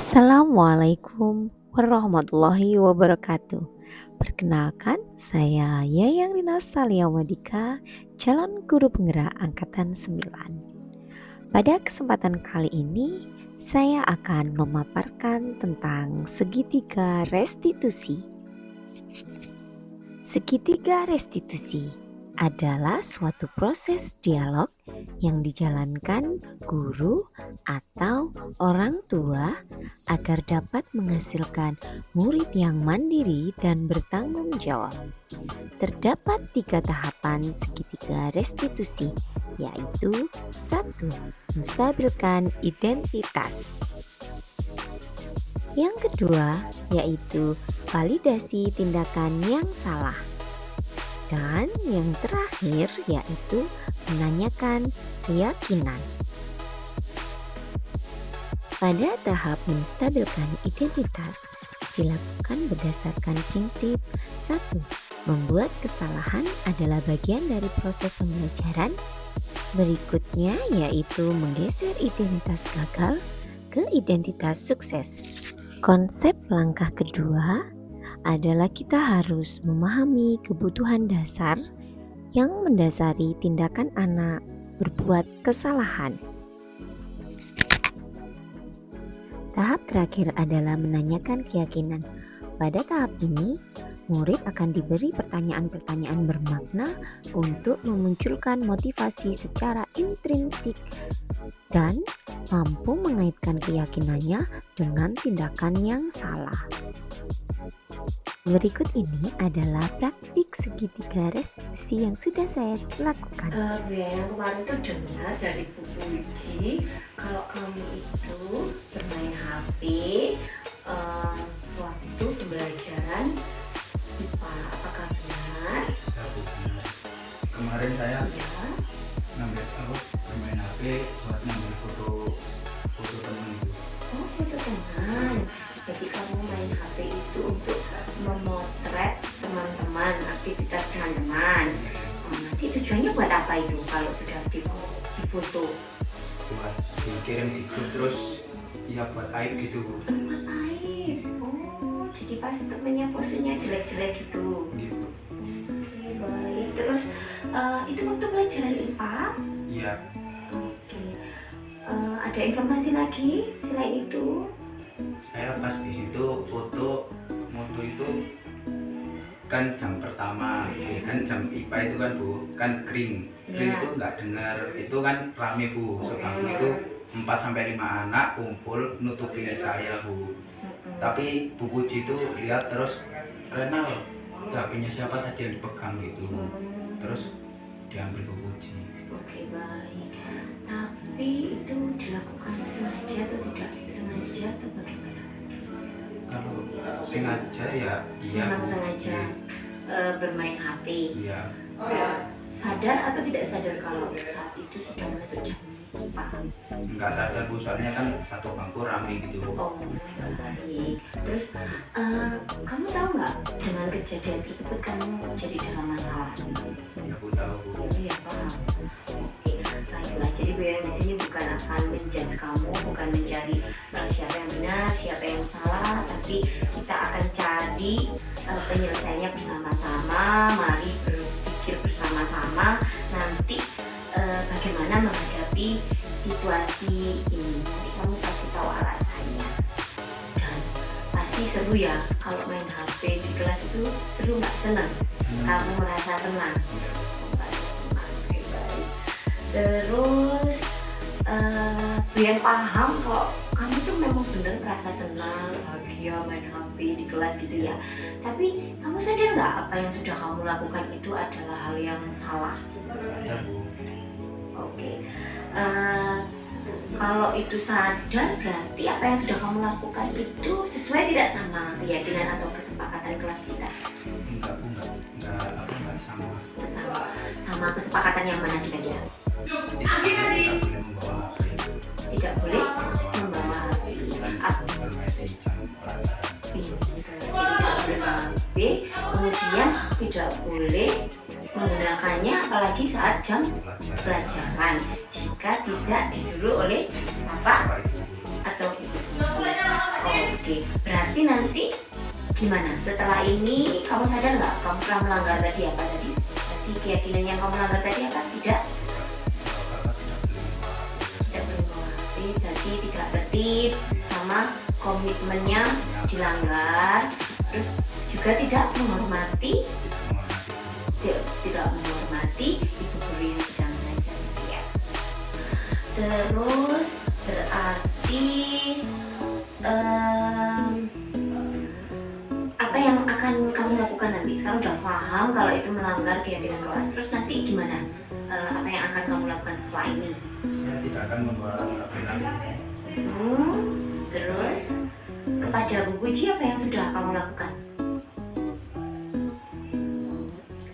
Assalamualaikum warahmatullahi wabarakatuh. Perkenalkan, saya Yayang Rina Saliawadika, calon guru penggerak angkatan 9. Pada kesempatan kali ini, saya akan memaparkan tentang segitiga restitusi. Segitiga restitusi adalah suatu proses dialog yang dijalankan guru atau orang tua agar dapat menghasilkan murid yang mandiri dan bertanggung jawab. Terdapat 3 tahapan segitiga restitusi, yaitu 1. Menstabilkan identitas. Yang kedua, yaitu validasi tindakan yang salah. Dan yang terakhir yaitu menanyakan keyakinan. Pada tahap menstabilkan identitas dilakukan berdasarkan prinsip 1. Membuat kesalahan adalah bagian dari proses pembelajaran. Berikutnya yaitu menggeser identitas gagal ke identitas sukses. Konsep langkah kedua adalah kita harus memahami kebutuhan dasar yang mendasari tindakan anak berbuat kesalahan. Tahap terakhir adalah menanyakan keyakinan. Pada tahap ini, murid akan diberi pertanyaan-pertanyaan bermakna untuk memunculkan motivasi secara intrinsik dan mampu mengaitkan keyakinannya dengan tindakan yang salah. Berikut ini adalah praktik segitiga restitusi yang sudah saya lakukan. Yang kemarin tuh dengar dari Bu Puji kalau kamu itu bermain HP waktu pembelajaran IPA. Apakah benar? Kemarin saya ngambil bermain HP buat ngambil foto teman itu. Oh, foto teman. Jadi kamu main HP itu untuk memotret teman-teman, aktivitas teman-teman. Nanti tujuannya buat apa itu kalau sudah difoto? Buat dikirim di grup terus ya buat aib gitu. Buat aib. Oh, jadi pas temennya posenya jelek-jelek gitu. Gitu. Oke, baik. Terus itu waktu pelajaran IPA? Iya. Oke. Ada informasi lagi selain itu? Saya pas di situ foto itu kan jam pertama, kan jam IPA itu kan Bu, kan kering itu nggak dengar, itu kan rame Bu, sebangku itu 4-5 anak kumpul nutupin saya Bu. Tapi Bu Puji itu lihat terus, Renal, HP-nya siapa tadi yang dipegang gitu, terus diambil Bu Puji. Oke, baik. Tapi itu dilakukan sengaja atau tidak sengaja atau bagaimana? Kalau sengaja ya iya Memang Bu. sengaja bermain HP. Iya. Sadar atau tidak sadar kalau saat itu sudah masuk jam IPA? Enggak sadar Bu, soalnya kan satu bangku rame gitu. Oh, baik. Terus kamu tahu nggak dengan kejadian tersebut kamu jadi dalam masalah? Ya Bu tahu Bu. Iya, paham. Oke, baiklah. Jadi Bu yang di sini bukan akan menjudge kamu, bukan mencari siapa yang benar, siapa yang salah, tapi kita akan cari penyelesaiannya bersama-sama. Mari berpikir bersama-sama nanti bagaimana menghadapi situasi ini. Nanti kamu pasti tahu alasannya. Dan pasti seru ya kalau main HP di kelas itu, seru nggak? Senang? Kamu merasa tenang? Oke, baik. Terus biar paham kalau kamu tuh memang bener merasa senang, bahagia main HP di kelas gitu ya. Tapi kamu sadar nggak apa yang sudah kamu lakukan itu adalah hal yang salah? Sadar Bu. Oke. Kalau itu sadar berarti apa yang sudah kamu lakukan itu sesuai tidak sama keyakinan atau kesepakatan kelas kita? Enggak Bu, enggak sama. Sama kesepakatan yang mana kira-kira? Tidak boleh membawa HP. Tidak boleh membawa HP. Bermain di jam pelajaran. Tidak boleh membawa HP. Kemudian tidak boleh menggunakannya apalagi saat jam pelajaran jika tidak disuruh oleh bapak atau ibu. Oke, berarti nanti gimana? Setelah ini kamu sadar nggak kamu telah melanggar tadi apa tadi? Tadi keyakinan yang kamu langgar tadi apa? Tidak berhenti, jadi tidak tertib sama komitmennya dilanggar, terus juga tidak menghormati ibu guru yang sedang belajar ya. Terus berarti apa yang akan kamu lakukan nanti? Sekarang udah paham kalau itu melanggar keyakinan kelas, terus nanti gimana? Apa yang akan kamu lakukan setelah ini? Saya tidak akan membawa HP lagi. Terus kepada Bu Puji apa yang sudah kamu lakukan?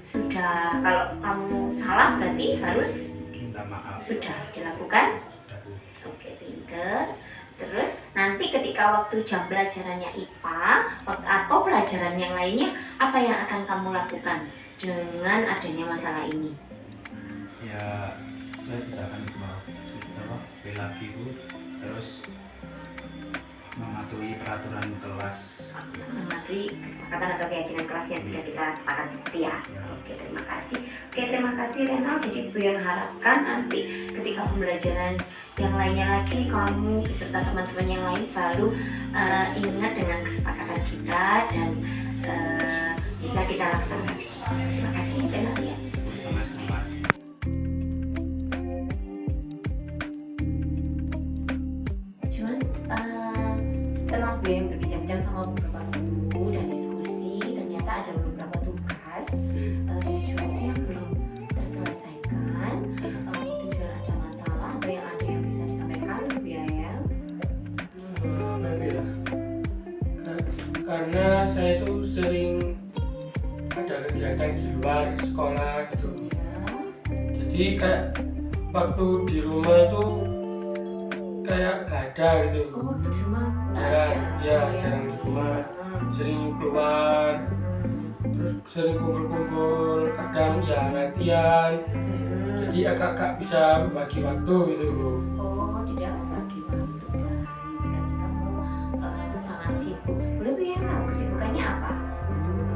Sudah, kalau kamu salah berarti harus Minta maaf. sudah dilakukan. Oke, pinter. Terus nanti ketika waktu jam pelajarannya IPA atau pelajaran yang lainnya, apa yang akan kamu lakukan dengan adanya masalah ini? Ya, saya tidak akan bela lagi Bu, terus mematuhi peraturan kelas. Mematuhi kesepakatan atau keyakinan kelas yang sudah kita sepakati ya. Oke, terima kasih. Oke, terima kasih Renal. Jadi Bu yang harapkan nanti ketika pembelajaran yang lainnya lagi, kamu beserta teman-teman yang lain selalu ingat dengan kesepakatan kita dan bisa kita laksanakan. Terima kasih Renal ya. Sama-sama. Cuman setelah gue yang berbincang-bincang sama beberapa guru dan diskusi, ternyata ada beberapa tugas dari Juan itu yang belum terselesaikan. Mungkin sudah ada masalah atau yang ada yang bisa disampaikan Bu Yayel. Karena saya itu sering ada kegiatan di luar sekolah gitu, jadi kayak waktu di rumah itu kayak gak ada gitu, Waktu di rumah jarang jarang di rumah, sering keluar, terus sering kumpul-kumpul, kadang ya latihan, jadi agak gak bisa membagi waktu gitu. Oh, tidak membagi waktu. Berarti kamu sangat sibuk. Boleh Bu yang tahu kesibukannya apa?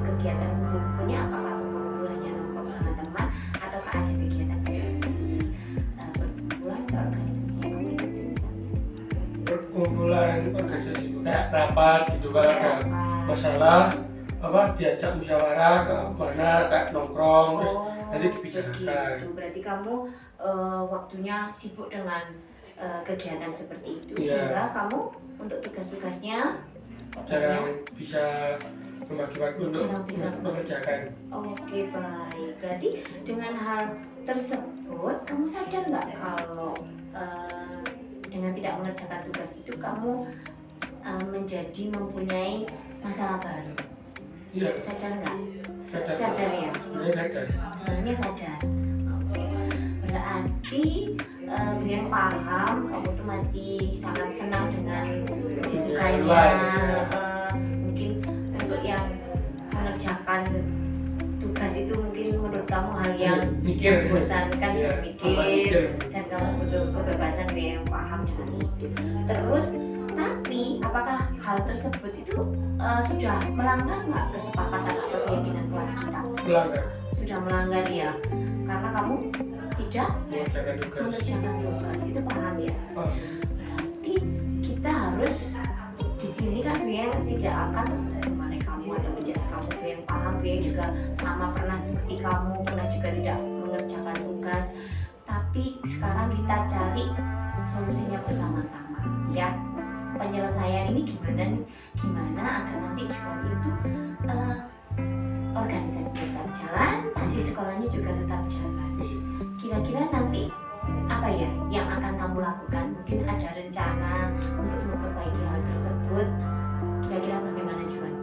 Kegiatan kumpul-kumpulnya apakah kumpul hanya nongkrong sama teman ataukah ada kegiatan seperti perkumpulan atau organisasi yang kamu ikuti misalnya? Perkumpulan organisasi kayak rapat gitu, kalau ada masalah diajak musyawarah ke mana, kayak nongkrong, terus nanti dibicarakan. Begitu. Berarti kamu waktunya sibuk dengan kegiatan seperti itu sehingga kamu untuk tugas-tugasnya jarang bisa membagi waktu untuk Jarang bisa. mengerjakan. Oke, baik. Berarti dengan hal tersebut kamu sadar nggak kalau dengan tidak mengerjakan tugas itu kamu menjadi mempunyai masalah baru? Iya, Sadar nggak? sadar. Sadar ya? Sebenarnya sadar. Sebenarnya sadar. Oke. Berarti gue yang paham kamu tuh masih sangat senang dengan kesibukannya. Mungkin untuk yang mengerjakan tugas itu mungkin menurut kamu hal yang mikir, membosankan, Iya, berpikir, dan kamu butuh kebebasan gue yang paham dengan itu. Terus tapi apakah hal tersebut itu sudah melanggar nggak kesepakatan atau keyakinan kelas kita? melanggar, Sudah melanggar ya, karena kamu tidak mengerjakan tugas. mengerjakan tugas, itu paham ya? Oh, Berarti kita harus di sini kan gue yang tidak akan memarahi kamu atau menjudge kamu. Gue yang paham, gue yang juga sama pernah seperti kamu, pernah juga tidak mengerjakan tugas. Tapi sekarang kita cari solusinya bersama-sama ya. Penyelesaian ini gimana agar nanti Juan itu organisasi tetap jalan, tapi sekolahnya juga tetap jalan. Kira-kira nanti apa ya yang akan kamu lakukan? Mungkin ada rencana untuk memperbaiki hal tersebut. Kira-kira bagaimana Juan?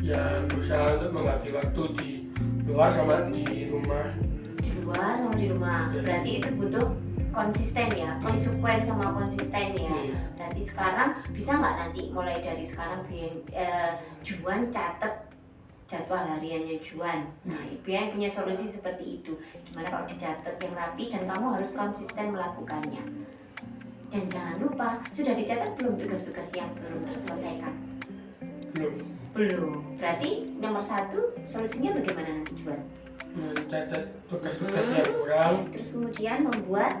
ya berusaha untuk membagi waktu di luar sama di rumah. Di luar sama di rumah. Berarti itu butuh konsisten ya, konsekuen sama konsisten ya. Berarti sekarang bisa nggak nanti mulai dari sekarang Juan catat jadwal hariannya Juan. Nah, Ibu yang punya solusi seperti itu. Gimana kalau dicatat yang rapi dan kamu harus konsisten melakukannya. Dan jangan lupa, sudah dicatat belum tugas-tugas yang belum terselesaikan? Belum. Berarti nomor 1 solusinya bagaimana nanti Juan? Mencatat tugas-tugas yang kurang, Terus kemudian membuat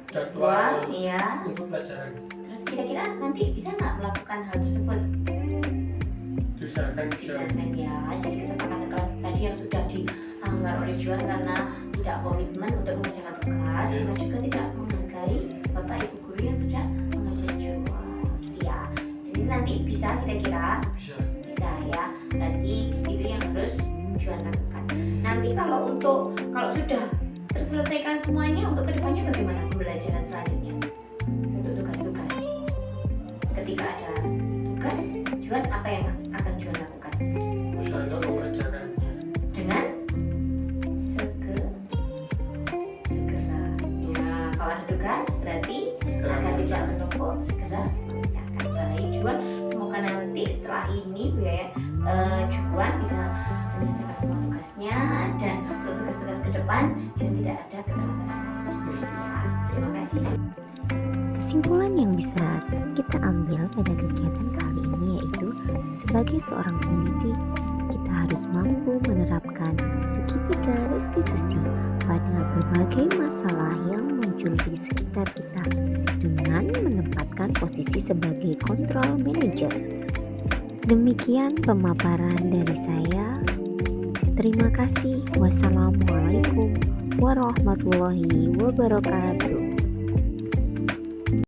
jadwal ya. untuk pelajaran. Terus kira-kira nanti bisa nggak melakukan hal tersebut? Bisa kan Bisa kan ya. Jadi kesepakatan kelas tadi yang sudah dianggar oleh Juan karena tidak komitmen untuk mengerjakan tugas, Oke. sama juga tidak menghargai bapak ibu guru yang sudah mengajari Juan, gitu ya. Jadi nanti bisa kira-kira bisa. bisa ya. Berarti itu yang harus Juan lakukan. Nanti kalau sudah terselesaikan semuanya, untuk kedepannya bagaimana pembelajaran selanjutnya untuk tugas-tugas? Ketika ada tugas, Juan apa yang akan Juan lakukan? Bisa untuk mengerjakannya. Dengan segera. Ya, kalau ada tugas berarti Segera agar tidak mengerjakan. menumpuk, segera mengerjakan. Baik Juan, semoga nanti setelah ini Juan bisa menyelesaikan semua tugasnya, dan untuk tugas-tugas ke depan Juan tidak ada keterlambatan. Ya, terima kasih. Kesimpulan yang bisa kita ambil pada kegiatan kali ini yaitu sebagai seorang pendidik, kita harus mampu menerapkan segitiga restitusi pada berbagai masalah yang muncul di sekitar kita dengan menempatkan posisi sebagai control manager. Demikian pemaparan dari saya. Terima kasih. Wassalamualaikum warahmatullahi wabarakatuh.